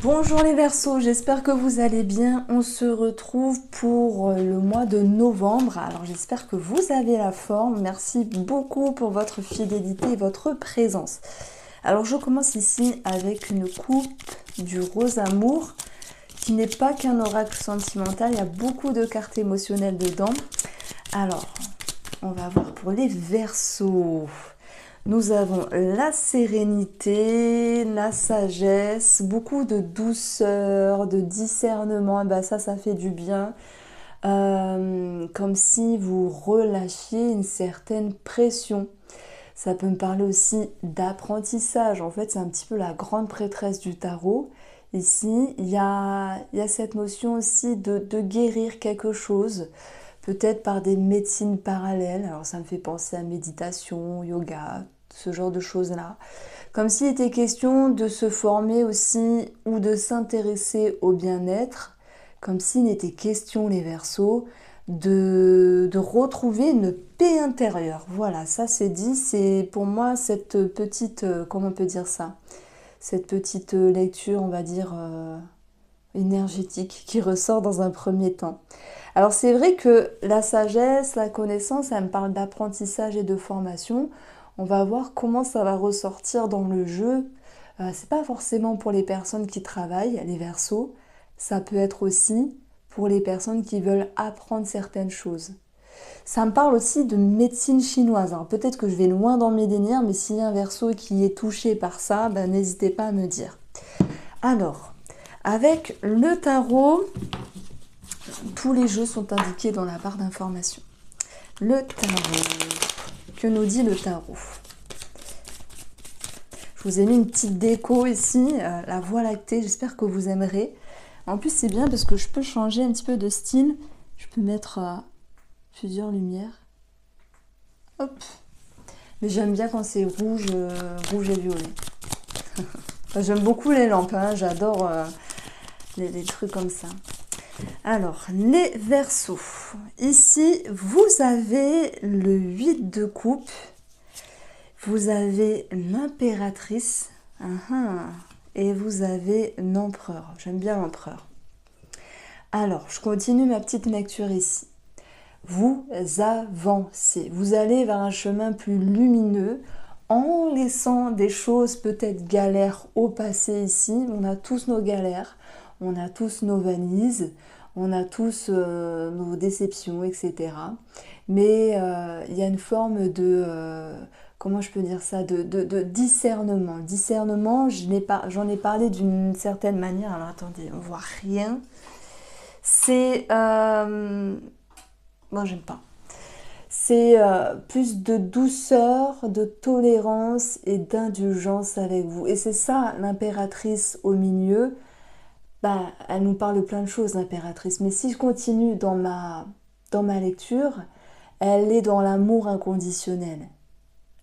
Bonjour les Verseaux, j'espère que vous allez bien. On se retrouve pour le mois de novembre. Alors j'espère que vous avez la forme. Merci beaucoup pour votre fidélité et votre présence. Alors je commence ici avec une coupe du rose amour qui n'est pas qu'un oracle sentimental. Il y a beaucoup de cartes émotionnelles dedans. Alors, on va voir pour les Verseaux. Nous avons la sérénité, la sagesse, beaucoup de douceur, de discernement. Ben ça fait du bien. Comme si vous relâchiez une certaine pression. Ça peut me parler aussi d'apprentissage. En fait, c'est un petit peu la grande prêtresse du tarot. Ici, il y a cette notion aussi de guérir quelque chose, peut-être par des médecines parallèles. Alors ça me fait penser à méditation, yoga, ce genre de choses-là. Comme s'il était question de se former aussi ou de s'intéresser au bien-être, comme s'il était question, les Verseaux, de retrouver une paix intérieure. Voilà, ça c'est dit, c'est pour moi cette petite, comment on peut dire ça, cette petite lecture, on va dire, énergétique qui ressort dans un premier temps. Alors c'est vrai que la sagesse, la connaissance, elle me parle d'apprentissage et de formation. On va voir comment ça va ressortir dans le jeu. C'est pas forcément pour les personnes qui travaillent, les Verseaux. Ça peut être aussi pour les personnes qui veulent apprendre certaines choses. Ça me parle aussi de médecine chinoise. Alors peut-être que je vais loin dans mes délires, mais s'il y a un Verseau qui est touché par ça, ben, n'hésitez pas à me dire. Alors, avec le tarot, tous les jeux sont indiqués dans la barre d'information. Le tarot. Que nous dit le tarot? Je vous ai mis une petite déco ici, la Voie lactée, j'espère que vous aimerez. En plus, c'est bien parce que je peux changer un petit peu de style. Je peux mettre plusieurs lumières. Hop. Mais j'aime bien quand c'est rouge, rouge et violet. Enfin, j'aime beaucoup les lampes, hein, j'adore les trucs comme ça. Alors, les Verseaux. Ici, vous avez le 8 de coupe. Vous avez l'impératrice. Et vous avez l'empereur. J'aime bien l'empereur. Alors, je continue ma petite lecture ici. Vous avancez. Vous allez vers un chemin plus lumineux en laissant des choses peut-être galères au passé ici. On a tous nos galères. On a tous nos valises. On a tous nos déceptions, etc. Mais il y a une forme de... comment je peux dire ça, de discernement. Discernement, j'en ai parlé d'une certaine manière. Alors attendez, on voit rien. C'est... moi, j'aime pas. C'est plus de douceur, de tolérance et d'indulgence avec vous. Et c'est ça, l'impératrice au milieu. Bah, elle nous parle de plein de choses, l'impératrice. Mais si je continue dans ma lecture, elle est dans l'amour inconditionnel.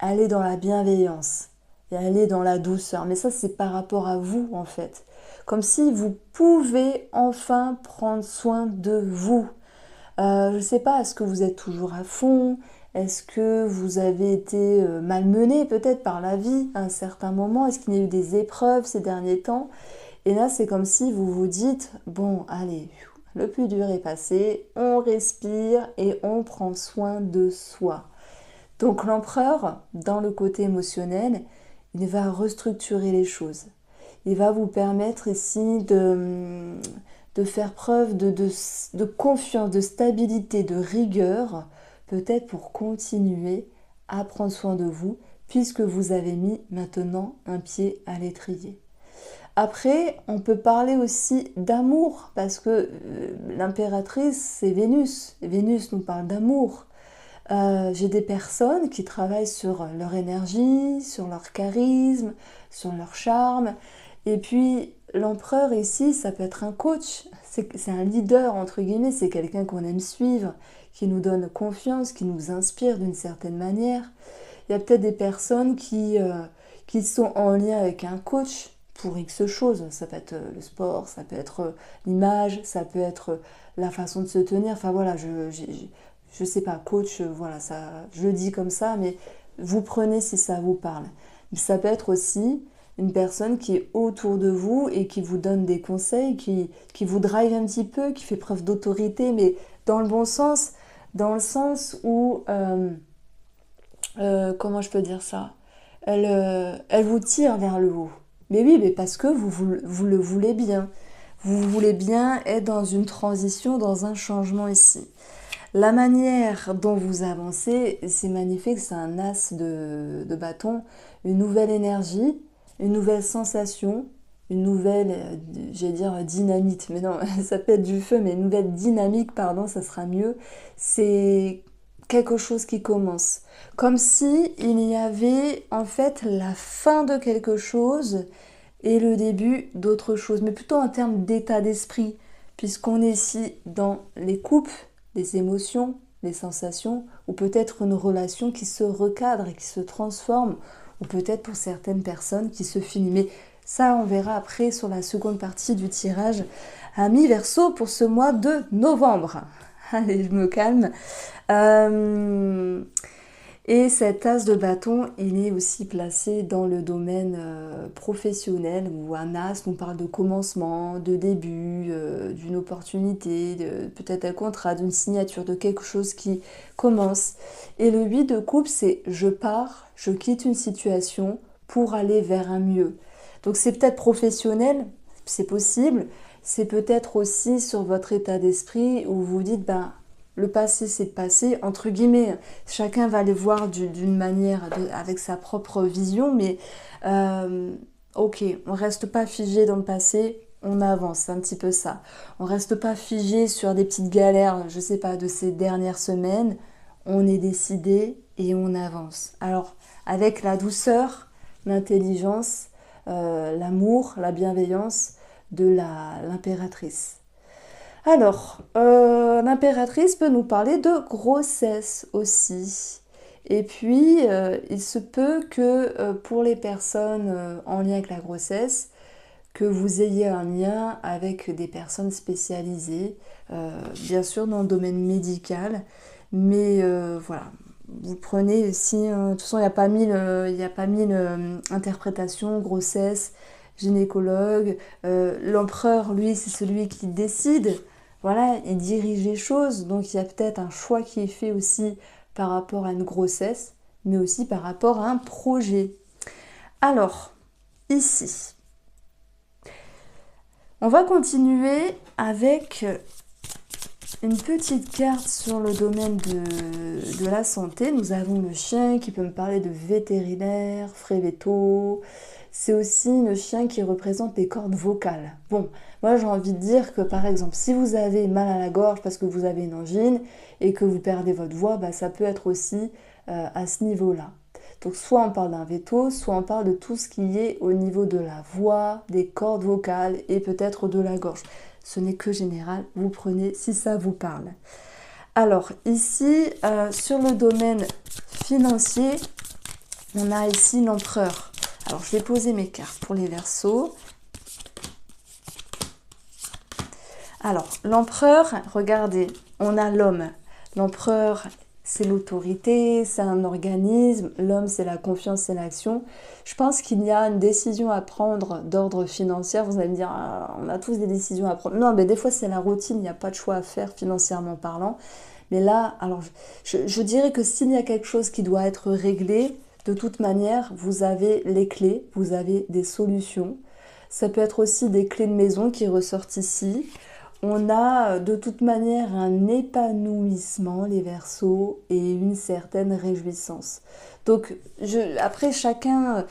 Elle est dans la bienveillance. Et elle est dans la douceur. Mais ça, c'est par rapport à vous, en fait. Comme si vous pouvez enfin prendre soin de vous. Je ne sais pas, est-ce que vous êtes toujours à fond? Est-ce que vous avez été malmené peut-être par la vie à un certain moment? Est-ce qu'il y a eu des épreuves ces derniers temps? Et là, c'est comme si vous vous dites, bon, allez, le plus dur est passé, on respire et on prend soin de soi. Donc l'empereur, dans le côté émotionnel, il va restructurer les choses. Il va vous permettre ici de faire preuve de confiance, de stabilité, de rigueur, peut-être pour continuer à prendre soin de vous, puisque vous avez mis maintenant un pied à l'étrier. Après, on peut parler aussi d'amour, parce que l'impératrice, c'est Vénus. Vénus nous parle d'amour. J'ai des personnes qui travaillent sur leur énergie, sur leur charisme, sur leur charme. Et puis, l'empereur ici, ça peut être un coach. C'est un leader, entre guillemets. C'est quelqu'un qu'on aime suivre, qui nous donne confiance, qui nous inspire d'une certaine manière. Il y a peut-être des personnes qui sont en lien avec un coach pour X choses. Ça peut être le sport, ça peut être l'image, ça peut être la façon de se tenir. Enfin voilà, je sais pas, coach, voilà, ça, je le dis comme ça, mais vous prenez si ça vous parle. Ça peut être aussi une personne qui est autour de vous et qui vous donne des conseils, qui vous drive un petit peu, qui fait preuve d'autorité, mais dans le bon sens, dans le sens où, comment je peux dire ça? Elle vous tire vers le haut. Mais oui, mais parce que vous le voulez bien. Vous voulez bien être dans une transition, dans un changement ici. La manière dont vous avancez, c'est magnifique, c'est un as de bâton, une nouvelle énergie, une nouvelle sensation, une nouvelle, j'allais dire dynamite, mais non, ça peut être du feu, mais une nouvelle dynamique, pardon, ça sera mieux. C'est quelque chose qui commence. Comme si il y avait en fait la fin de quelque chose et le début d'autre chose, mais plutôt en termes d'état d'esprit, puisqu'on est ici dans les couples, les émotions, les sensations, ou peut-être une relation qui se recadre et qui se transforme, ou peut-être pour certaines personnes qui se finit. Mais ça, on verra après sur la seconde partie du tirage. Amis Verseau pour ce mois de novembre. Allez, je me calme. Et cet as de bâton, il est aussi placé dans le domaine professionnel, où un as nous parle de commencement, de début, d'une opportunité, peut-être un contrat, d'une signature, de quelque chose qui commence. Et le 8 de coupe, c'est je pars, je quitte une situation pour aller vers un mieux. Donc c'est peut-être professionnel, c'est possible, c'est peut-être aussi sur votre état d'esprit où vous dites, ben, le passé, c'est le passé, entre guillemets. Chacun va le voir d'une manière, avec sa propre vision, mais ok, on reste pas figé dans le passé, on avance, c'est un petit peu ça. On reste pas figé sur des petites galères, je sais pas, de ces dernières semaines. On est décidé et on avance. Alors, avec la douceur, l'intelligence, l'amour, la bienveillance de l'impératrice. Alors, l'impératrice peut nous parler de grossesse aussi. Et puis, il se peut que pour les personnes en lien avec la grossesse, que vous ayez un lien avec des personnes spécialisées, bien sûr dans le domaine médical, mais voilà. Vous prenez si, de toute façon, il n'y a pas mille interprétations, grossesse, gynécologue. L'empereur, lui, c'est celui qui décide. Voilà, il dirige les choses, donc il y a peut-être un choix qui est fait aussi par rapport à une grossesse, mais aussi par rapport à un projet. Alors, ici, on va continuer avec une petite carte sur le domaine de la santé. Nous avons le chien qui peut me parler de vétérinaire, frais véto. C'est aussi le chien qui représente les cordes vocales. Bon, moi j'ai envie de dire que par exemple, si vous avez mal à la gorge parce que vous avez une angine et que vous perdez votre voix, bah, ça peut être aussi à ce niveau-là. Donc soit on parle d'un veto, soit on parle de tout ce qui est au niveau de la voix, des cordes vocales et peut-être de la gorge. Ce n'est que général, vous prenez si ça vous parle. Alors ici, sur le domaine financier, on a ici l'empereur. Alors je vais poser mes cartes pour les Verseaux. Alors l'empereur, regardez, on a l'homme. L'empereur, c'est l'autorité, c'est un organisme. L'homme, c'est la confiance et l'action. Je pense qu'il y a une décision à prendre d'ordre financier. Vous allez me dire, ah, on a tous des décisions à prendre. Non, mais des fois, c'est la routine, il n'y a pas de choix à faire financièrement parlant. Mais là, alors, je dirais que s'il y a quelque chose qui doit être réglé, de toute manière, vous avez les clés, vous avez des solutions. Ça peut être aussi des clés de maison qui ressortent ici. On a de toute manière un épanouissement, les Verseaux, et une certaine réjouissance. Donc après, chacun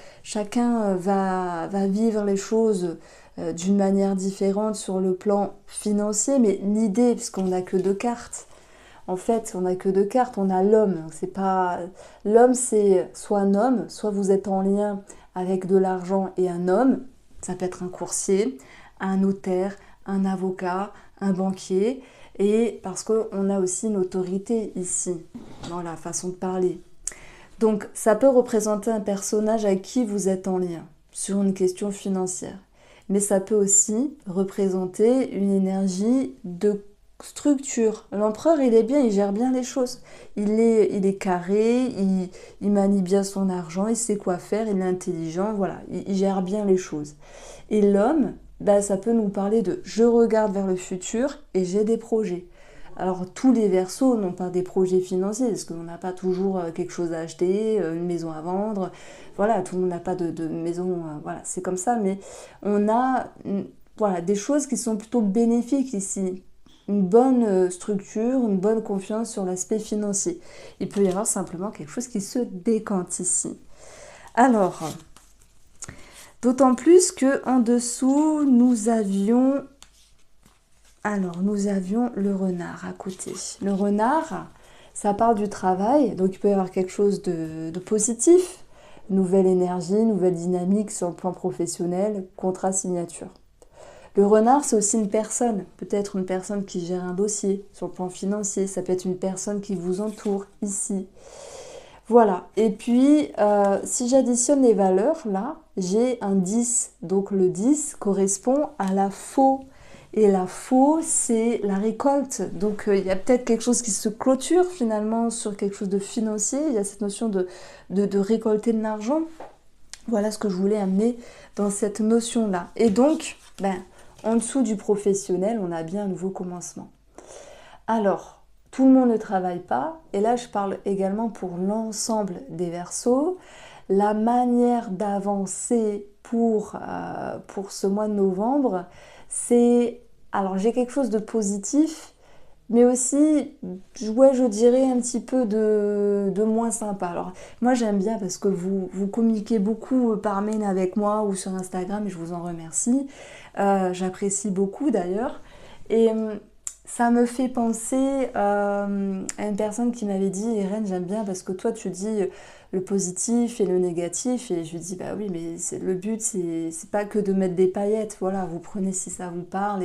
va vivre les choses d'une manière différente sur le plan financier, mais l'idée, puisqu'on n'a que deux cartes, en fait, on n'a que deux cartes, on a l'homme. C'est pas l'homme, c'est soit un homme, soit vous êtes en lien avec de l'argent et un homme. Ça peut être un coursier, un notaire, un avocat, un banquier, et parce qu'on a aussi une autorité ici, dans la façon de parler. Donc ça peut représenter un personnage avec qui vous êtes en lien, sur une question financière. Mais ça peut aussi représenter une énergie de structure. L'empereur, il est bien, il gère bien les choses. Il est carré, il manie bien son argent, il sait quoi faire, il est intelligent, voilà, il gère bien les choses. Et l'homme, bah, ça peut nous parler de je regarde vers le futur et j'ai des projets. Alors tous les Verseaux n'ont pas des projets financiers, parce qu'on n'a pas toujours quelque chose à acheter, une maison à vendre. Voilà, tout le monde n'a pas de maison, voilà, c'est comme ça, mais on a voilà, des choses qui sont plutôt bénéfiques ici. Une bonne structure, une bonne confiance sur l'aspect financier. Il peut y avoir simplement quelque chose qui se décante ici. Alors, d'autant plus que en dessous, nous avions le renard à côté. Le renard, ça part du travail, donc il peut y avoir quelque chose de positif. Nouvelle énergie, nouvelle dynamique sur le plan professionnel, contrat signature. Le renard, c'est aussi une personne, peut-être une personne qui gère un dossier sur le plan financier, ça peut être une personne qui vous entoure ici. Voilà, et puis si j'additionne les valeurs, là, j'ai un 10. Donc le 10 correspond à la faux. Et la faux, c'est la récolte. Donc il y a peut-être quelque chose qui se clôture finalement sur quelque chose de financier. Il y a cette notion de récolter de l'argent. Voilà ce que je voulais amener dans cette notion-là. Et donc, en dessous du professionnel, on a bien un nouveau commencement. Alors, tout le monde ne travaille pas, et là je parle également pour l'ensemble des Verseaux. La manière d'avancer pour ce mois de novembre, c'est... Alors j'ai quelque chose de positif, mais aussi, ouais, je dirais un petit peu de moins sympa. Alors moi j'aime bien parce que vous communiquez beaucoup par mail avec moi ou sur Instagram, et je vous en remercie. J'apprécie beaucoup d'ailleurs. Et ça me fait penser à une personne qui m'avait dit: Irène, j'aime bien parce que toi tu dis le positif et le négatif. Et je lui dis: bah oui, mais le but c'est pas que de mettre des paillettes. Voilà, vous prenez si ça vous parle.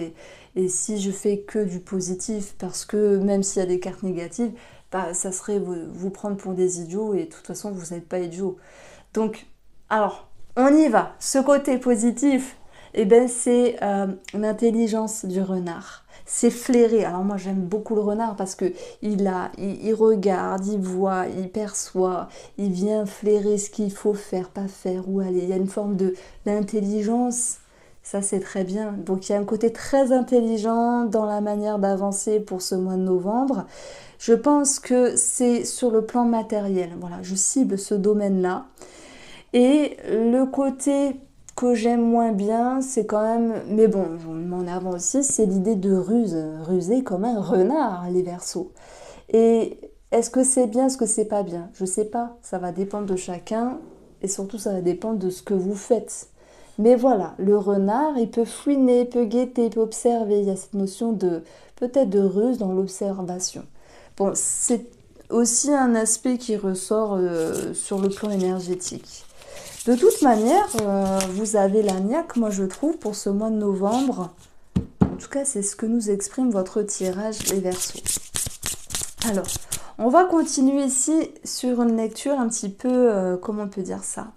Et si je fais que du positif, parce que même s'il y a des cartes négatives, bah, ça serait vous prendre pour des idiots, et de toute façon vous n'êtes pas idiots. Donc, alors, on y va. Ce côté positif, eh ben, c'est l'intelligence du renard. C'est flairé. Alors moi j'aime beaucoup le renard parce que il regarde, il voit, il perçoit, il vient flairer ce qu'il faut faire, pas faire, où aller. Il y a une forme d'intelligence. Ça c'est très bien. Donc il y a un côté très intelligent dans la manière d'avancer pour ce mois de novembre. Je pense que c'est sur le plan matériel. Voilà, je cible ce domaine-là. Et le côté que j'aime moins bien, c'est quand même, mais bon, je m'en avant aussi, c'est l'idée de ruse, ruser comme un renard, les Verseaux. Et est-ce que c'est bien, est-ce que c'est pas bien? Je sais pas, ça va dépendre de chacun, et surtout ça va dépendre de ce que vous faites. Mais voilà, le renard, il peut fouiner, il peut guetter, il peut observer. Il y a cette notion de peut-être de ruse dans l'observation. Bon, c'est aussi un aspect qui ressort sur le plan énergétique. De toute manière, vous avez la niaque, moi je trouve, pour ce mois de novembre. En tout cas, c'est ce que nous exprime votre tirage, les Verseaux. Alors, on va continuer ici sur une lecture un petit peu, comment on peut dire ça,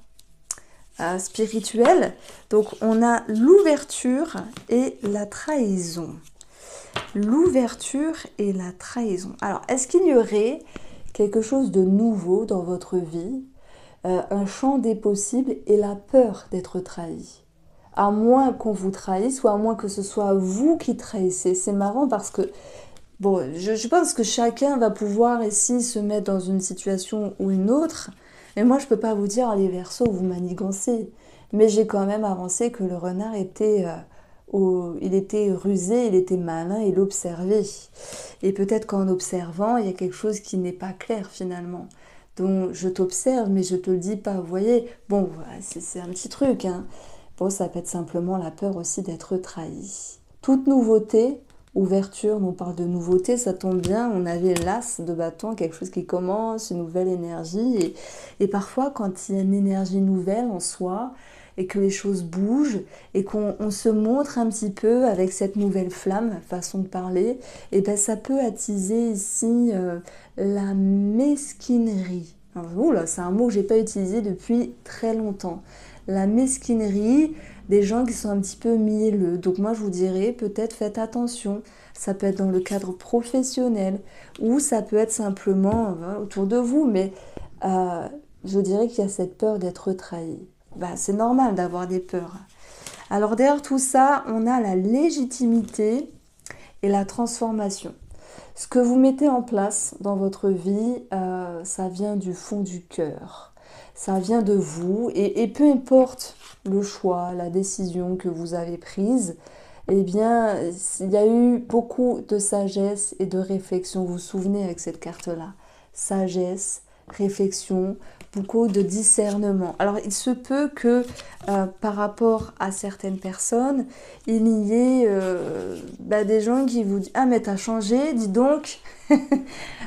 spirituelle. Donc, on a l'ouverture et la trahison. L'ouverture et la trahison. Alors, est-ce qu'il y aurait quelque chose de nouveau dans votre vie? Un champ des possibles et la peur d'être trahi. À moins qu'on vous trahisse, ou à moins que ce soit vous qui trahissez. C'est marrant parce que, bon, je pense que chacun va pouvoir ici se mettre dans une situation ou une autre. Mais moi, je peux pas vous dire, les Verseaux, vous manigancez. Mais j'ai quand même avancé que le renard était... il était rusé, il était malin, il observait. Et peut-être qu'en observant, il y a quelque chose qui n'est pas clair finalement. Donc je t'observe, mais je te le dis pas, vous voyez. Bon, voilà, c'est un petit truc, hein. Bon, ça peut être simplement la peur aussi d'être trahi. Toute nouveauté, ouverture, on parle de nouveauté, ça tombe bien, on avait l'as de bâton, quelque chose qui commence, une nouvelle énergie. Et parfois, quand il y a une énergie nouvelle en soi, et que les choses bougent, et qu'on se montre un petit peu avec cette nouvelle flamme, façon de parler, et ben ça peut attiser ici la mesquinerie. Alors, oula, c'est un mot que j'ai pas utilisé depuis très longtemps. La mesquinerie, des gens qui sont un petit peu mielleux. Donc moi je vous dirais peut-être faites attention. Ça peut être dans le cadre professionnel ou ça peut être simplement autour de vous, mais je dirais qu'il y a cette peur d'être trahi. Bah, c'est normal d'avoir des peurs. Alors derrière tout ça, on a la légitimité et la transformation. Ce que vous mettez en place dans votre vie, ça vient du fond du cœur. Ça vient de vous et peu importe le choix, la décision que vous avez prise, eh bien, il y a eu beaucoup de sagesse et de réflexion. Vous vous souvenez avec cette carte-là? Sagesse, réflexion, beaucoup de discernement. Alors, il se peut que par rapport à certaines personnes, il y ait des gens qui vous disent « Ah, mais t'as changé, dis donc !»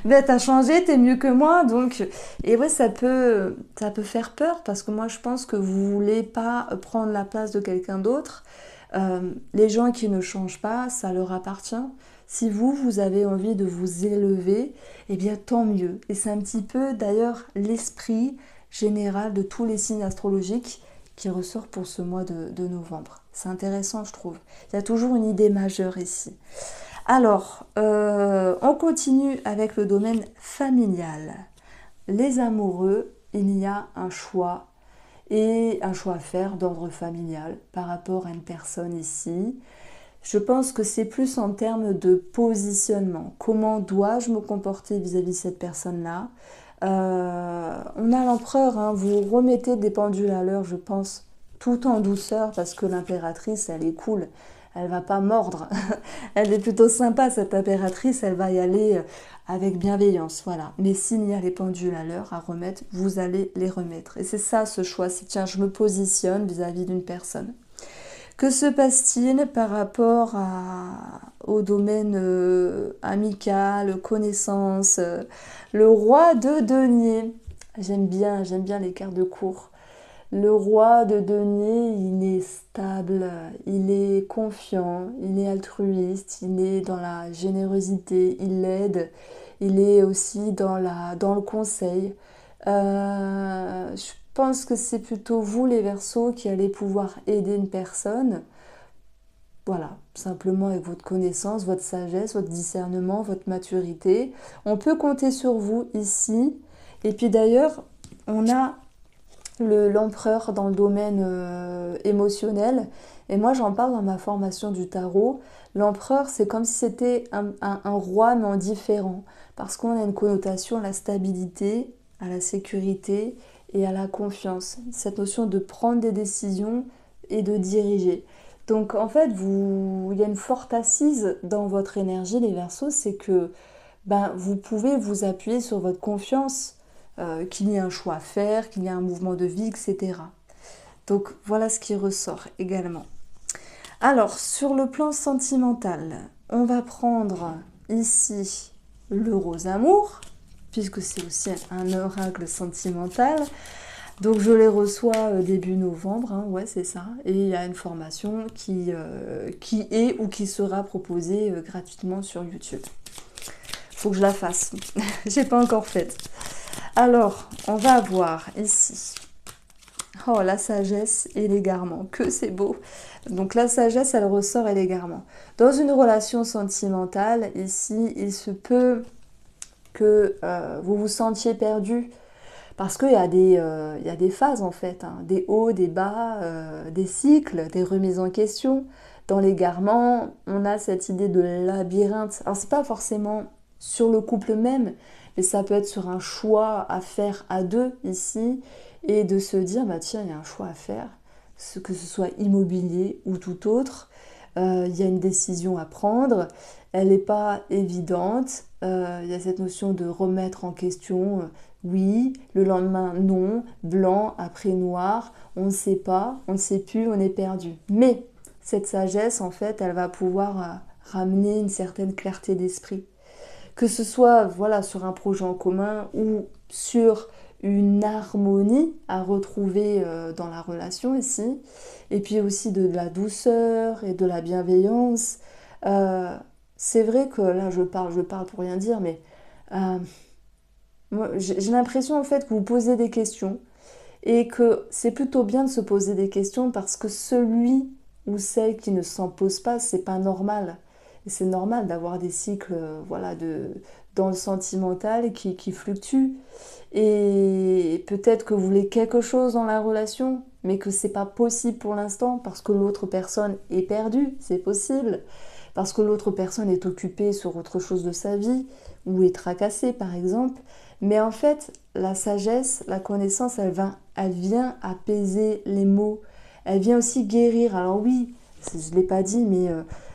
Ben, t'as changé, t'es mieux que moi, donc... Et ouais, ça peut faire peur, parce que moi, je pense que vous voulez pas prendre la place de quelqu'un d'autre. Les gens qui ne changent pas, ça leur appartient. Si vous avez envie de vous élever, eh bien tant mieux. Et c'est un petit peu d'ailleurs l'esprit général de tous les signes astrologiques qui ressort pour ce mois de novembre. C'est intéressant, je trouve. Il y a toujours une idée majeure ici. Alors, on continue avec le domaine familial. Les amoureux, il y a un choix et un choix à faire d'ordre familial par rapport à une personne ici. Je pense que c'est plus en termes de positionnement. Comment dois-je me comporter vis-à-vis de cette personne-là? On a l'empereur, hein, vous remettez des pendules à l'heure, je pense, tout en douceur, parce que l'impératrice, elle est cool. Elle va pas mordre. Elle est plutôt sympa, cette impératrice. Elle va y aller avec bienveillance, voilà. Mais s'il y a les pendules à l'heure à remettre, vous allez les remettre. Et c'est ça ce choix, c'est tiens, je me positionne vis-à-vis d'une personne. Que se passe-t-il par rapport au domaine amical, connaissance, le roi de denier. J'aime bien les cartes de cour. Le roi de denier, il est stable, il est confiant, il est altruiste, il est dans la générosité, il aide, il est aussi dans le conseil. Je pense que c'est plutôt vous les Verseaux qui allez pouvoir aider une personne. Voilà, simplement avec votre connaissance, votre sagesse, votre discernement, votre maturité. On peut compter sur vous ici. Et puis d'ailleurs, on a l'empereur dans le domaine émotionnel. Et moi, j'en parle dans ma formation du tarot. L'empereur, c'est comme si c'était un roi, mais en différent. Parce qu'on a une connotation à la stabilité, à la sécurité et à la confiance. Cette notion de prendre des décisions et de diriger. Donc en fait, il y a une forte assise dans votre énergie, les Verseaux, c'est que vous pouvez vous appuyer sur votre confiance, qu'il y ait un choix à faire, qu'il y ait un mouvement de vie, etc. Donc voilà ce qui ressort également. Alors, sur le plan sentimental, on va prendre ici le rose amour, puisque c'est aussi un oracle sentimental. Donc je les reçois début novembre, hein, ouais c'est ça. Et il y a une formation qui est ou qui sera proposée gratuitement sur YouTube. Faut que je la fasse. J'ai pas encore faite. Alors, on va avoir ici. Oh, la sagesse et l'égarement. Que c'est beau. Donc la sagesse, elle ressort et l'égarement. Dans une relation sentimentale, ici, il se peut que vous vous sentiez perdu. Parce qu'il y a des phases en fait, hein, des hauts, des bas, des cycles, des remises en question. Dans l'égarement, on a cette idée de labyrinthe. Alors c'est pas forcément sur le couple même, mais ça peut être sur un choix à faire à deux ici, et de se dire, tiens, il y a un choix à faire, que ce soit immobilier ou tout autre. Il y a une décision à prendre, elle n'est pas évidente, il y a cette notion de remettre en question, oui, le lendemain non, blanc, après noir, on ne sait pas, on ne sait plus, on est perdu. Mais cette sagesse, en fait, elle va pouvoir ramener une certaine clarté d'esprit. Que ce soit voilà, sur un projet en commun ou sur une harmonie à retrouver dans la relation ici, et puis aussi de la douceur et de la bienveillance. C'est vrai que là je parle pour rien dire, mais moi, j'ai l'impression en fait que vous posez des questions et que c'est plutôt bien de se poser des questions parce que celui ou celle qui ne s'en pose pas, c'est pas normal. Et c'est normal d'avoir des cycles voilà, dans le sentimental qui fluctuent. Et peut-être que vous voulez quelque chose dans la relation, mais que c'est pas possible pour l'instant parce que l'autre personne est perdue, c'est possible. Parce que l'autre personne est occupée sur autre chose de sa vie ou est tracassée par exemple. Mais en fait, la sagesse, la connaissance, elle vient apaiser les maux. Elle vient aussi guérir. Alors oui, je ne l'ai pas dit, mais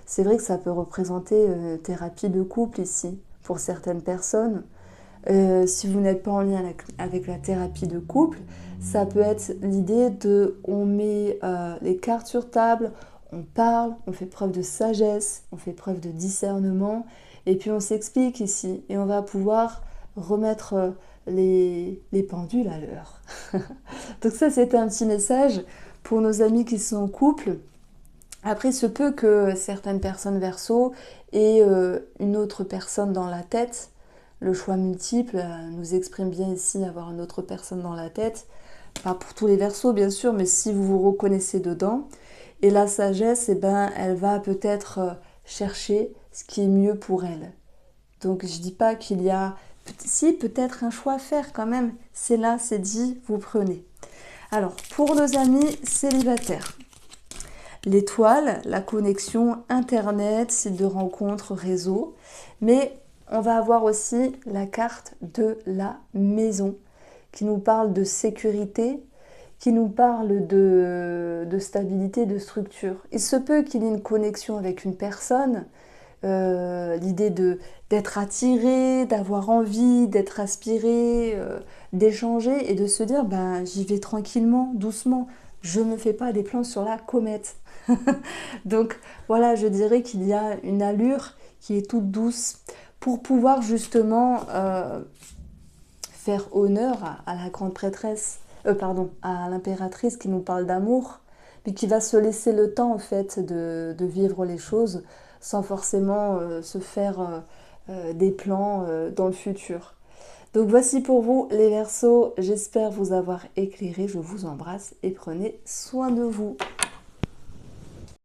c'est vrai que ça peut représenter thérapie de couple ici pour certaines personnes. Si vous n'êtes pas en lien avec la thérapie de couple, ça peut être l'idée de on met les cartes sur table, on parle, on fait preuve de sagesse, on fait preuve de discernement, et puis on s'explique ici, et on va pouvoir remettre les pendules à l'heure. Donc ça, c'était un petit message pour nos amis qui sont en couple. Après, il se peut que certaines personnes verso aient une autre personne dans la tête. Le choix multiple nous exprime bien ici avoir une autre personne dans la tête. Pas pour tous les versos, bien sûr, mais si vous vous reconnaissez dedans. Et la sagesse, eh ben, elle va peut-être chercher ce qui est mieux pour elle. Donc, je dis pas qu'il y a... Si, peut-être un choix à faire quand même. C'est là, c'est dit, vous prenez. Alors, pour nos amis célibataires, l'étoile, la connexion Internet, site de rencontre, réseau. Mais on va avoir aussi la carte de la maison qui nous parle de sécurité, qui nous parle de stabilité, de structure. Il se peut qu'il y ait une connexion avec une personne, l'idée d'être attiré, d'avoir envie, d'être aspiré, d'échanger et de se dire ben, j'y vais tranquillement, doucement, je ne me fais pas des plans sur la comète. Donc voilà, je dirais qu'il y a une allure qui est toute douce pour pouvoir justement faire honneur à la grande prêtresse, à l'impératrice qui nous parle d'amour, mais qui va se laisser le temps en fait de vivre les choses sans forcément se faire des plans dans le futur. Donc voici pour vous les Verseaux, j'espère vous avoir éclairé, je vous embrasse et prenez soin de vous.